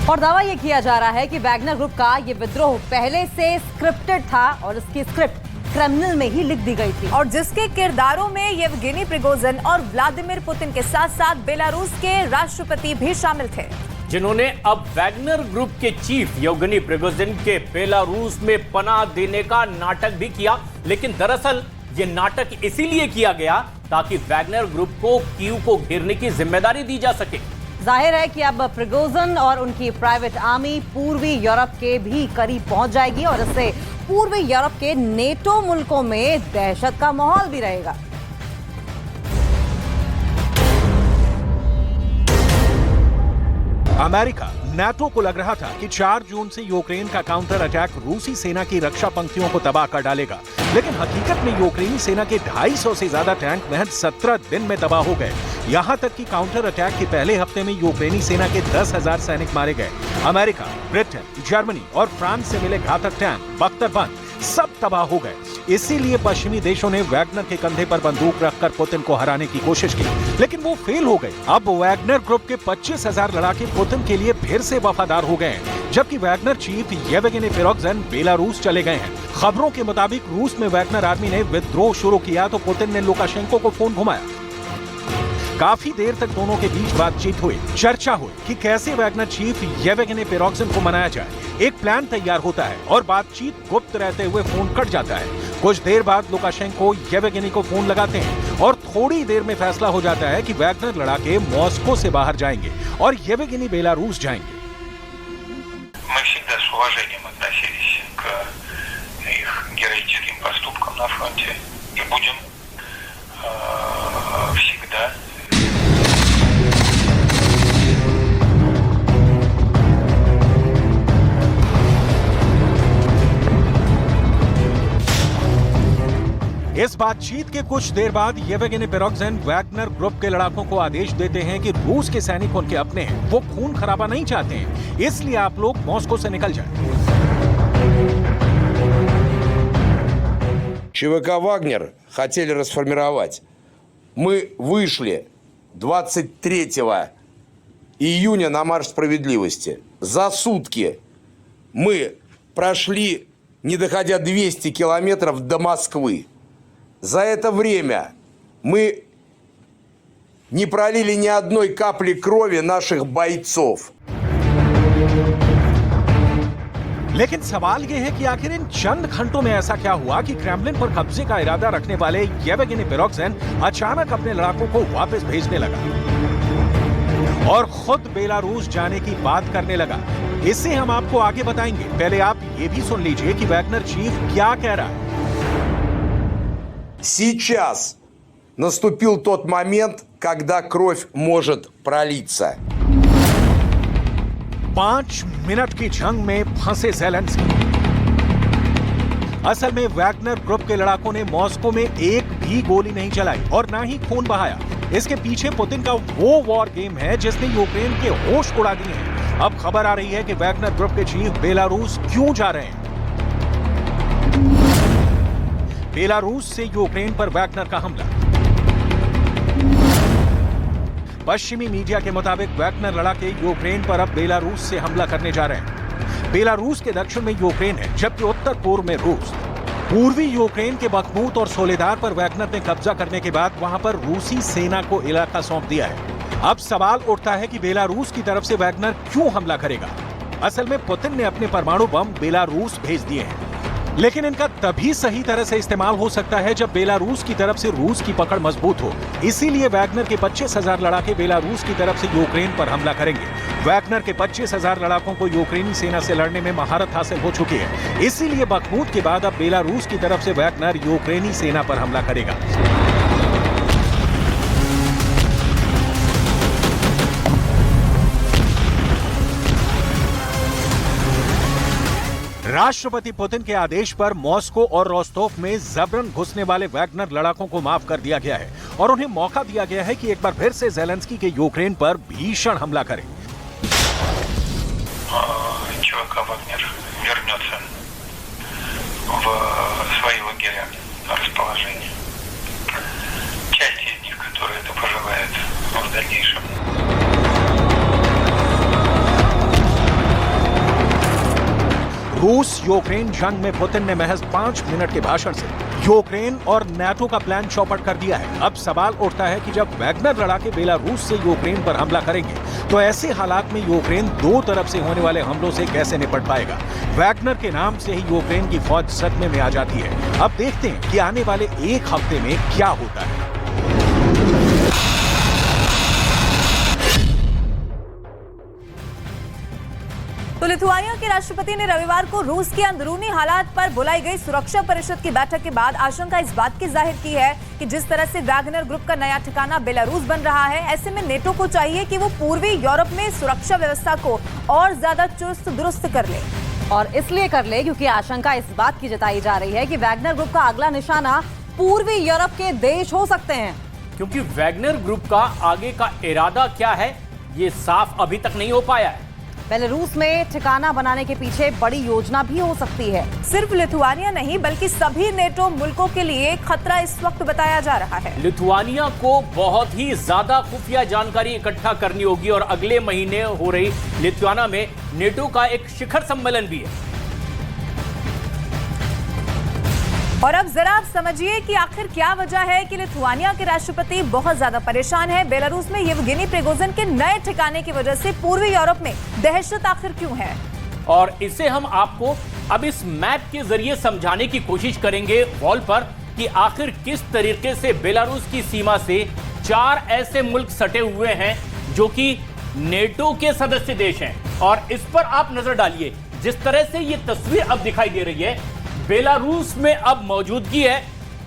और दावा ये किया जा रहा है कि वैगनर ग्रुप का ये विद्रोह पहले से स्क्रिप्टेड था और इसकी स्क्रिप्ट क्रेमलिन में ही लिख दी गई थी, और जिसके किरदारों में येवगेनी प्रिगोजिन और व्लादिमीर पुतिन के साथ साथ बेलारूस के राष्ट्रपति भी शामिल थे, जिन्होंने अब वैगनर ग्रुप के चीफ येवगेनी प्रिगोजिन के बेलारूस में पनाह देने का नाटक भी किया। लेकिन दरअसल ये नाटक इसीलिए किया गया ताकि वैगनर ग्रुप को कीव को घेरने की जिम्मेदारी दी जा सके। जाहिर है कि अब प्रिगोजिन और उनकी प्राइवेट आर्मी पूर्वी यूरोप के भी करीब पहुंच जाएगी और इससे पूर्वी यूरोप के नेटो मुल्कों में दहशत का माहौल भी रहेगा। अमेरिका नाटो को लग रहा था कि 4 जून से यूक्रेन का काउंटर अटैक रूसी सेना की रक्षा पंक्तियों को तबाह कर डालेगा, लेकिन हकीकत में यूक्रेनी सेना के 250 से ज्यादा टैंक महज 17 दिन में तबाह हो गए। यहां तक कि काउंटर अटैक के पहले हफ्ते में यूक्रेनी सेना के 10,000 सैनिक मारे गए। अमेरिका, ब्रिटेन, जर्मनी और फ्रांस से मिले घातक टैंक बख्तरबंद सब तबाह हो गए। इसीलिए पश्चिमी देशों ने वैगनर के कंधे पर बंदूक रखकर पुतिन को हराने की कोशिश की, लेकिन वो फेल हो गए। अब वैगनर ग्रुप के 25,000 लड़ाके पुतिन के लिए फिर से वफादार हो गए हैं, जबकि Wagner chief Yevgeny Prigozhin Belarus चले गए हैं। खबरों के मुताबिक रूस में वैगनर आर्मी ने विद्रोह शुरू किया तो पुतिन ने लुकाशेंको को फोन घुमाया। काफी देर तक दोनों के बीच बातचीत हुई, चर्चा हुई कि कैसे वैगनर चीफ येवगेनी प्रिगोजिन को मनाया जाए। एक प्लान तैयार होता है और बातचीत गुप्त रहते हुए फोन कट जाता है। कुछ देर बाद लुकाशेंको येवगेनी को फोन लगाते हैं और थोड़ी देर में फैसला हो जाता है कि वैगनर लड़ाके मॉस्को से बाहर जाएंगे और येवगेनी बेलारूस जाएंगे। Мы всегда с уважением относились к их героическим поступкам на фронте и будем всегда. इस बातचीत के कुछ देर बाद येवगेनी प्रिगोजिन वैगनर ग्रुप के लड़ाकों को आदेश देते हैं कि रूस के सैनिक उनके अपने हैं, वो खून खराबा नहीं चाहते हैं, इसलिए आप लोग मॉस्को से निकल जाएं। ЧВК «Вагнер» хотели расформировать. Мы вышли 23 июня на марш справедливости. За сутки мы прошли, не доходя 200 километров до Москвы. За это время мы не пролили ни одной капли крови наших бойцов. लेकिन सवाल यह है कि आखिर इन चंद घंटों में ऐसा क्या हुआ कि क्रेमलिन पर कब्जे का इरादा रखने वाले येवगेनी प्रिगोजिन अचानक अपने लड़ाकों को वापस भेजने लगा और खुद बेलारूस जाने की बात करने लगा। इसे हम आपको आगे बताएंगे। पहले आप ये भी सुन लीजिए कि वैगनर चीफ क्या कह रहा है। Сейчас наступил тот момент, когда кровь может пролиться. 5 मिनट की जंग में फंसे ज़ेलेंस्की। असल में वैगनर ग्रुप के लड़ाकों ने मॉस्को में एक भी गोली नहीं चलाई और ना ही खून बहाया। इसके पीछे पुतिन का वो वॉर गेम है जिसने यूक्रेन के होश उड़ा दिए हैं। अब खबर आ रही है कि वैगनर ग्रुप के चीफ बेलारूस क्यों जा रहे हैं। बेलारूस से यूक्रेन पर वैगनर का हमला। पश्चिमी मीडिया के मुताबिक वैगनर लड़ाके यूक्रेन पर अब बेलारूस से हमला करने जा रहे हैं। बेलारूस के दक्षिण में यूक्रेन है, जबकि उत्तर पूर्व में रूस। पूर्वी यूक्रेन के बखमूत और सोलेदार पर वैगनर ने कब्जा करने के बाद वहां पर रूसी सेना को इलाका सौंप दिया है। अब सवाल उठता है कि बेलारूस की तरफ से वैगनर क्यों हमला करेगा। असल में पुतिन ने अपने परमाणु बम बेलारूस भेज दिए हैं, लेकिन इनका तभी सही तरह से इस्तेमाल हो सकता है जब बेलारूस की तरफ से रूस की पकड़ मजबूत हो। इसीलिए वैगनर के 25,000 लड़ाके बेलारूस की तरफ से यूक्रेन पर हमला करेंगे। वैगनर के 25,000 लड़ाकों को यूक्रेनी सेना से लड़ने में महारत हासिल हो चुकी है। इसीलिए बखमूत के बाद अब बेलारूस की तरफ से वैगनर यूक्रेनी सेना पर हमला करेगा। राष्ट्रपति पुतिन के आदेश पर मॉस्को और रोस्टोव में जबरन घुसने वाले वैगनर लड़ाकों को माफ कर दिया गया है और उन्हें मौका दिया गया है कि एक बार फिर से ज़ेलेंस्की के यूक्रेन पर भीषण हमला करें। ЧВК «Вагнер» вернется в свои лагеря расположения. Часть из них, которые это пожелают в дальнейшем. रूस यूक्रेन जंग में पुतिन ने महज 5 मिनट के भाषण से यूक्रेन और नाटो का प्लान चौपट कर दिया है। अब सवाल उठता है कि जब वैगनर लड़ाके बेलारूस से यूक्रेन पर हमला करेंगे तो ऐसे हालात में यूक्रेन दो तरफ से होने वाले हमलों से कैसे निपट पाएगा। वैगनर के नाम से ही यूक्रेन की फौज सदमे में आ जाती है। अब देखते हैं कि आने वाले एक हफ्ते में क्या होता है। तो लिथुआनिया के राष्ट्रपति ने रविवार को रूस के अंदरूनी हालात पर बुलाई गई सुरक्षा परिषद की बैठक के बाद आशंका इस बात की जाहिर की है कि जिस तरह से वैगनर ग्रुप का नया ठिकाना बेलारूस बन रहा है, ऐसे में नेटो को चाहिए कि वो पूर्वी यूरोप में सुरक्षा व्यवस्था को और ज्यादा चुस्त दुरुस्त कर ले। और इसलिए कर ले क्योंकि आशंका इस बात की जताई जा रही है कि वैगनर ग्रुप का अगला निशाना पूर्वी यूरोप के देश हो सकते हैं। क्योंकि वैगनर ग्रुप का आगे का इरादा क्या है, ये साफ अभी तक नहीं हो पाया है। बेलारूस में ठिकाना बनाने के पीछे बड़ी योजना भी हो सकती है। सिर्फ लिथुआनिया नहीं बल्कि सभी नेटो मुल्कों के लिए खतरा इस वक्त बताया जा रहा है। लिथुआनिया को बहुत ही ज्यादा खुफिया जानकारी इकट्ठा करनी होगी और अगले महीने हो रही लिथुआनिया में नेटो का एक शिखर सम्मेलन भी है। और अब जरा आप समझिए कि आखिर क्या वजह है कि लिथुआनिया के राष्ट्रपति बहुत ज्यादा परेशान है। बेलारूस में येवगेनी प्रिगोजिन के नए ठिकाने की वजह से पूर्वी यूरोप में दहशत आखिर क्यों है, और इसे हम आपको अब इस मैप के जरिए समझाने की कोशिश करेंगे वॉल पर कि आखिर किस तरीके से बेलारूस की सीमा से 4 ऐसे मुल्क सटे हुए हैं जो कि नेटो के सदस्य देश हैं। और इस पर आप नजर डालिए, जिस तरह से ये तस्वीर अब दिखाई दे रही है, बेलारूस में अब मौजूदगी है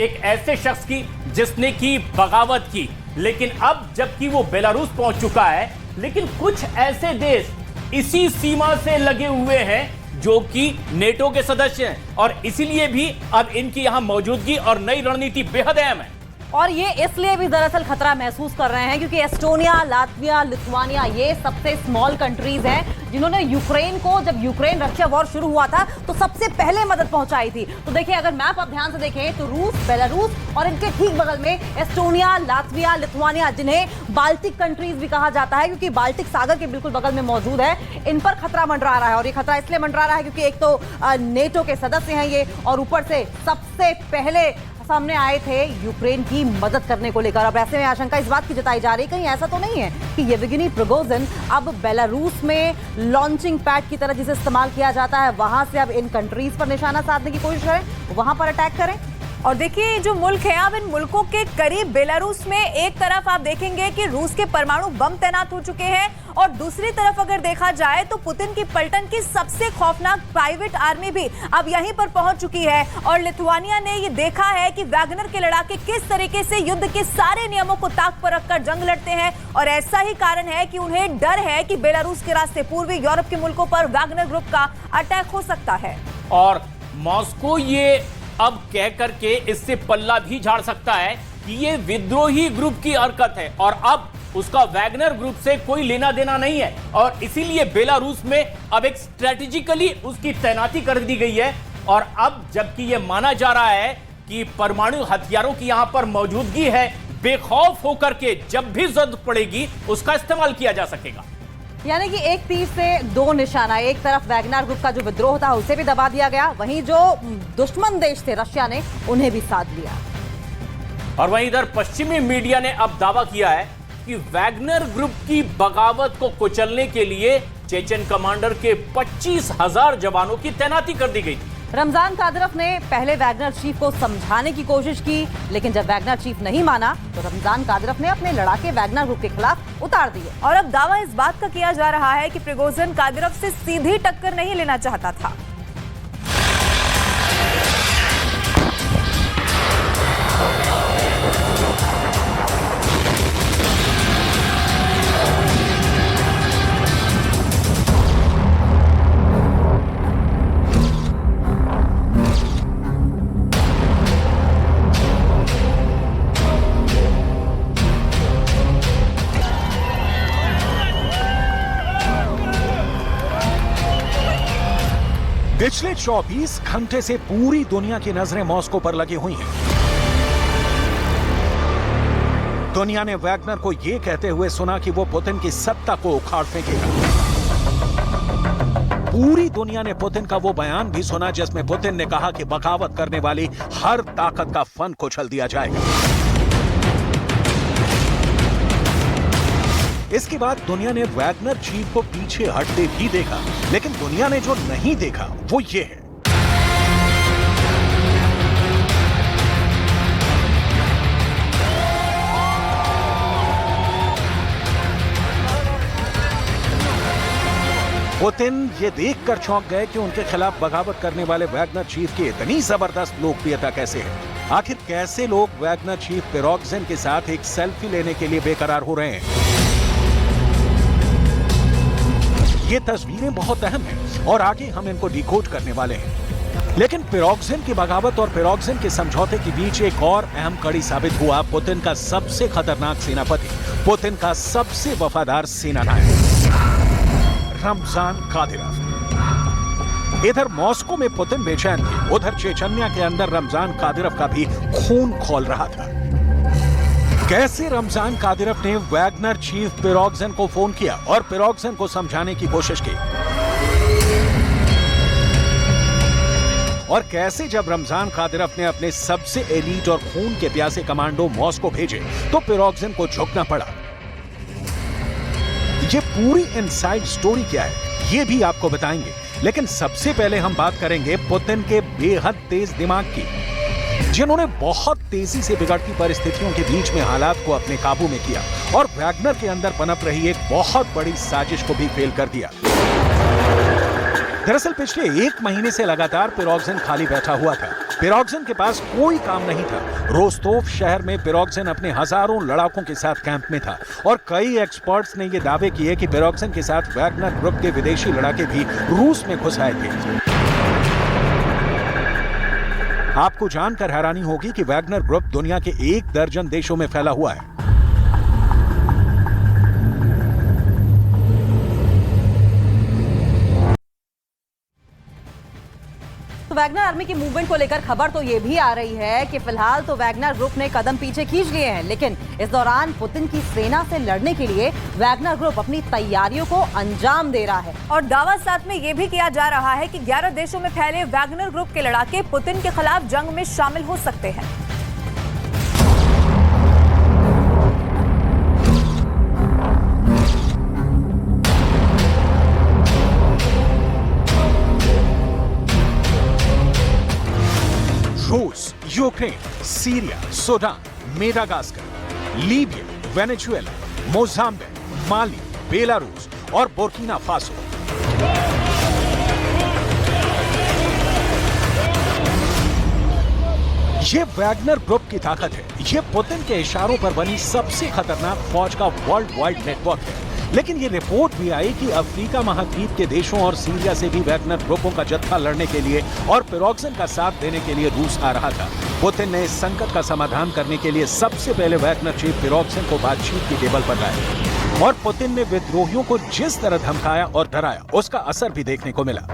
एक ऐसे शख्स की जिसने की बगावत की, लेकिन अब जबकि वो बेलारूस पहुंच चुका है, लेकिन कुछ ऐसे देश इसी सीमा से लगे हुए हैं जो कि नेटो के सदस्य हैं और इसीलिए भी अब इनकी यहां मौजूदगी और नई रणनीति बेहद अहम है। और ये इसलिए भी दरअसल खतरा महसूस कर रहे हैं क्योंकि एस्टोनिया, लातविया, लिथुआनिया ये सबसे स्मॉल कंट्रीज हैं जिन्होंने यूक्रेन को, जब यूक्रेन रशिया वॉर शुरू हुआ था तो सबसे पहले मदद पहुंचाई थी। तो देखिए, अगर मैप आप ध्यान से देखें तो रूस, बेलारूस और इनके ठीक बगल में एस्टोनिया, लातविया, लिथुआनिया, जिन्हें बाल्टिक कंट्रीज भी कहा जाता है क्योंकि बाल्टिक सागर के बिल्कुल बगल में मौजूद है, इन पर खतरा मंडरा रहा है। और ये खतरा इसलिए मंडरा रहा है क्योंकि एक तो नेटो के सदस्य हैं ये, और ऊपर से सबसे पहले सामने आए थे यूक्रेन की मदद करने को लेकर। अब ऐसे में आशंका इस बात की जताई जा रही है, कहीं ऐसा तो नहीं है कि येवगेनी प्रिगोजिन अब बेलारूस में लॉन्चिंग पैड की तरह जिसे इस्तेमाल किया जाता है वहां से अब इन कंट्रीज पर निशाना साधने की कोशिश करें, वहां पर अटैक करें। और देखिए, जो मुल्क है अब इन मुल्कों के करीब बेलारूस में एक तरफ आप देखेंगे कि रूस के परमाणु बम तैनात हो चुके हैं और दूसरी तरफ अगर देखा जाए तो पुतिन की पलटन की सबसे खौफनाक प्राइवेट आर्मी भी अब यहीं पर पहुंच चुकी है। और लिथुआनिया ने ये देखा है कि वैगनर के लड़ाके किस तरीके से युद्ध के सारे नियमों को ताक पर रखकर जंग लड़ते हैं और ऐसा ही कारण है कि उन्हें डर है कि बेलारूस के रास्ते पूर्वी यूरोप के मुल्कों पर वैगनर ग्रुप का अटैक हो सकता है। और मॉस्को ये अब कह करके इससे पल्ला भी झाड़ सकता है कि ये विद्रोही ग्रुप की हरकत है और अब उसका वैगनर ग्रुप से कोई लेना देना नहीं है और इसीलिए बेलारूस में अब एक स्ट्रेटेजिकली उसकी तैनाती कर दी गई है। और अब जबकि यह माना जा रहा है कि परमाणु हथियारों की यहां पर मौजूदगी है, बेखौफ होकर के जब भी जरूरत पड़ेगी उसका इस्तेमाल किया जा सकेगा। यानी कि एक तीर से दो निशाना, एक तरफ वैगनर ग्रुप का जो विद्रोह था उसे भी दबा दिया गया, वहीं जो दुश्मन देश थे रशिया ने उन्हें भी साथ लिया। और वहीं इधर पश्चिमी मीडिया ने अब दावा किया है कि वैगनर ग्रुप की बगावत को कुचलने के लिए चेचन कमांडर के 25,000 जवानों की तैनाती कर दी गई थी। रमजान कादिरोव ने पहले वैगनर चीफ को समझाने की कोशिश की, लेकिन जब वैगनर चीफ नहीं माना तो रमजान कादिरोव ने अपने लड़ाके वैगनर ग्रुप के खिलाफ उतार दिए। और अब दावा इस बात का किया जा रहा है कि प्रिगोजिन कादिरोव से सीधी टक्कर नहीं लेना चाहता था। पिछले 24 घंटे से पूरी दुनिया की नजरें मॉस्को पर लगी हुई हैं। दुनिया ने वैगनर को यह कहते हुए सुना कि वो पुतिन की सत्ता को उखाड़ फेंकेगा। पूरी दुनिया ने पुतिन का वो बयान भी सुना जिसमें पुतिन ने कहा कि बगावत करने वाली हर ताकत का फन कुचल दिया जाएगा। इसके बाद दुनिया ने वैगनर चीफ को पीछे हटते भी देखा, लेकिन दुनिया ने जो नहीं देखा वो ये है। पुतिन ये देखकर चौंक गए कि उनके खिलाफ बगावत करने वाले वैगनर चीफ की इतनी जबरदस्त लोकप्रियता कैसे है। आखिर कैसे लोग वैगनर चीफ पिरोग्जिन के साथ एक सेल्फी लेने के लिए बेकरार हो रहे हैं। ये तस्वीरें बहुत अहम हैं और आगे हम इनको डिकोड करने वाले हैं। लेकिन पिरोग्जिन की बगावत और पिरोग्जिन के समझौते के बीच एक और अहम कड़ी साबित हुआ पुतिन का सबसे खतरनाक सेनापति, पुतिन का सबसे वफादार सेनानायक रमजान कादिरोव। इधर मॉस्को में पुतिन बेचैन थे, उधर चेचन्या के अंदर रमजान कादिरोव का भी खून खौल रहा था। कैसे रमजान कादिरोव ने वैगनर चीफ पिरोग्जिन को फोन किया और पिरोग्जिन को समझाने की कोशिश की, और कैसे जब रमजान कादिरोव ने अपने सबसे एलीट और खून के प्यासे कमांडो मॉस्को भेजे तो पिरोग्जिन को झुकना पड़ा। ये पूरी इनसाइड स्टोरी क्या है ये भी आपको बताएंगे, लेकिन सबसे पहले हम बात करेंगे पुतिन के बेहद तेज दिमाग की, जिन्होंने बहुत तेजी से बिगड़ती परिस्थितियों के बीच में हालात को अपने काबू में किया और वैगनर के अंदर पनप रही एक बहुत बड़ी साजिश को भी फेल कर दिया। दरअसल पिछले 1 महीने से लगातार पिरोग्जिन खाली बैठा हुआ था। पिरोग्जिन के पास कोई काम नहीं था। रोस्तोव शहर में पिरोग्जिन अपने हजारों लड़ाकों के साथ कैंप में था और कई एक्सपर्ट्स ने यह दावे किए कि पिरोग्जिन के साथ वैगनर ग्रुप के विदेशी लड़ाके भी रूस में घुस आए थे। आपको जानकर हैरानी होगी कि वैगनर ग्रुप दुनिया के 1 दर्जन देशों में फैला हुआ है। तो वैगनर आर्मी की मूवमेंट को लेकर खबर तो ये भी आ रही है कि फिलहाल तो वैगनर ग्रुप ने कदम पीछे खींच लिए हैं, लेकिन इस दौरान पुतिन की सेना से लड़ने के लिए वैगनर ग्रुप अपनी तैयारियों को अंजाम दे रहा है। और दावा साथ में ये भी किया जा रहा है कि 11 देशों में फैले वैगनर ग्रुप के लड़ाके पुतिन के खिलाफ जंग में शामिल हो सकते हैं। रूस, Ukraine, Syria, Sudan, Madagascar, Libya, Venezuela, Mozambique, Mali, Belarus और बुर्किना फासो। ये वैगनर ग्रुप की ताकत है। ये पुतिन के इशारों पर बनी सबसे खतरनाक फौज का वर्ल्ड वाइड नेटवर्क है। लेकिन ये रिपोर्ट भी आई कि अफ्रीका महाद्वीप के देशों और सीरिया से भी वैगनर ग्रुपों का जत्था लड़ने के लिए और पिरोग्जिन का साथ देने के लिए रूस आ रहा था। पुतिन ने इस संकट का समाधान करने के लिए सबसे पहले वैगनर चीफ पिरोग्जिन को बातचीत की टेबल पर लाया और पुतिन ने विद्रोहियों को जिस तरह धमकाया और डराया उसका असर भी देखने को मिला।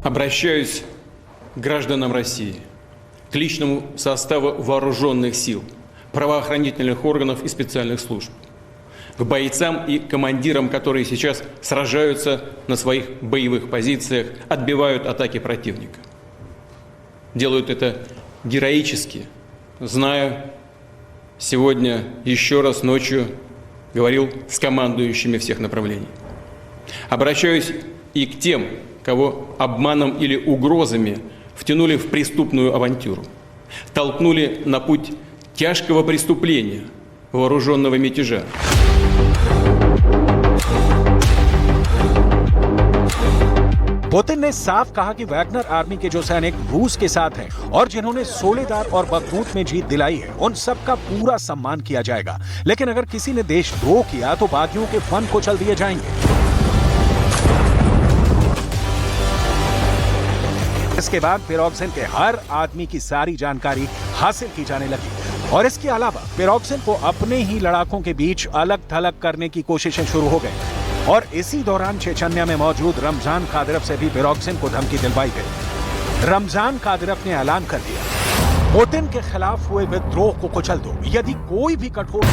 Обращаюсь к гражданам России, к личному составу вооруженных сил, правоохранительных органов и специальных служб, к бойцам и командирам, которые сейчас сражаются на своих боевых позициях, отбивают атаки противника. Делают это героически, зная, сегодня еще раз ночью говорил с командующими всех направлений. Обращаюсь и к тем, кого обманом или угрозами втянули в преступную авантюру, толкнули на путь тяжкого преступления, вооруженного мятежа. पुतिन ने साफ कहा कि वैगनर आर्मी के जो सैनिक रूस के साथ हैं और जिन्होंने सोलेदार और बखमूत में जीत दिलाई है, उन सबका पूरा सम्मान किया जाएगा। लेकिन अगर किसी ने देशद्रोह किया तो बागियों के फन कुचल दिए जाएंगे। इसके बाद पिरोग्जिन के हर आदमी की सारी जानकारी हासिल की जाने लगी और इसके अलावा पिरोग्जिन को अपने ही लड़ाकों के बीच अलग थलग करने की कोशिशें शुरू हो गई और इसी दौरान चेचन्या में मौजूद रमजान कादिरोव से भी पिरोग्जिन को धमकी दिलवाई गई। रमजान कादिरोव ने ऐलान कर दिया, पुतिन के खिलाफ हुए विद्रोह को कुचल दो। यदि कोई भी कठोर